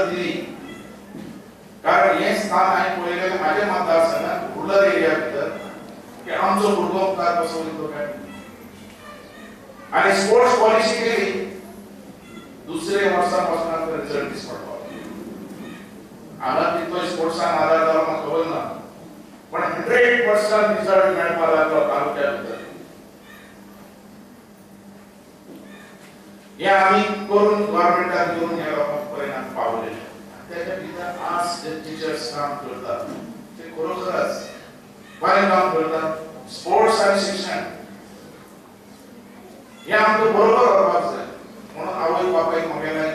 दिली कारण हे स्थान आहे पळयलेले माझ्या मतदारसंघात रुरल एरिया भितर की आमचो भुरगो मुखार बसवलो काय आणि स्पोर्ट्स पॉलिसी केली दुसरे वर्सापासून रिझल्ट दिसपडलो हांगा तितलो स्पोर्ट्सान आधार जालो म्हाका खबर ना पण 100% रिझल्ट मेळपाक लागलो तालुक्या भितर हे आम्ही करून गव्हर्नमेंटाक घेऊन या लोकांक परिणाम पावले त्याच्या भितर आज जे टीचर्स काम करतात ते खरोखरच बरें काम करतात स्पोर्ट्स आणि शिक्षण हे आमकां बरोबर व्हरपाक जाय म्हणून आवय बापायक म्हागेले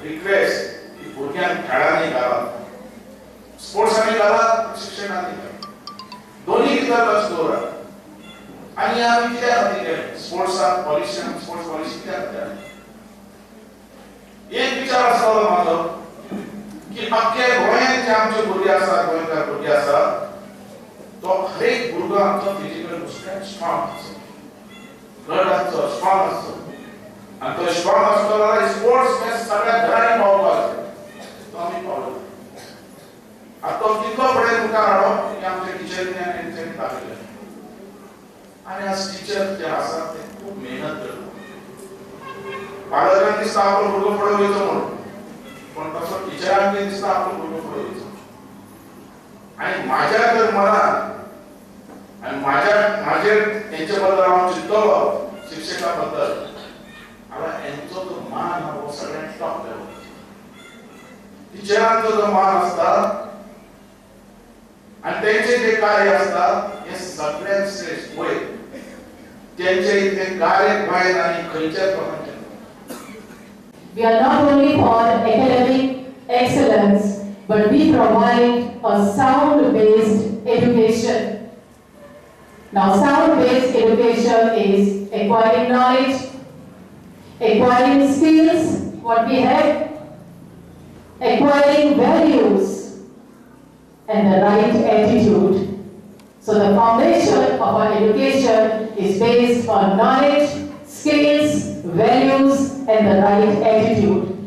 रिक्वेस्ट की भुरग्यांक खेळांनी घालात स्पोर्ट्सांनी घालात शिक्षणांनी घालात दोन्ही भितर लक्ष दवरात आणि आम्ही कित्याक खातीर केलें स्पोर्ट्साक पॉलिसी स्पोर्ट्स पॉलिसी कित्याक केल्या एक विचार आसलो म्हाजो की अख्खे गोंयांत जे आमचे भुरगे आसात गोंयकार भुरगे आसात तो हर एक भुरगो आमचो फिजिकल स्ट्रॉंग आसचो घट आसचो स्ट्रॉंग आसचो आणि तो स्ट्रॉंग आसलो जाल्यार स्पोर्ट्स मॅच सगळ्या घरांनी पावपाक जाय तो आमी पावलो आतां तो कितलो फुडें मुखार हाडप की आमच्या टिचरींनी आनी तेंच्यांनी दाखयलें आणि आज टीचर जे आसात ते खूब मेहनत करतात पालकांक दिसता आपलो भुरगो फुडें वयचो म्हणून पण तसो टिचरांक दिसता आपलो भुरगो फुडें वयचो आणि माझ्या जर मनात आणि माझे तेंचे बद्दल हांव चिंतलो शिक्षका बद्दल जाल्यार हेंचो जो मान हो सगळ्यांत टॉप लेवल टिचरांचो जो मान आसता आणि तेंचे जे कार्य आसता हे सगळ्यांत श्रेष्ठ वय तेंचे इतले कार्य गोंयांत आणि खंयच्याच लोकांचे We are not only for academic excellence, but we provide a sound-based education. Now, sound-based education is acquiring knowledge, acquiring skills, what we have, acquiring values, and the right attitude. So, the foundation of our education is based on knowledge, skills, values, and the right attitude.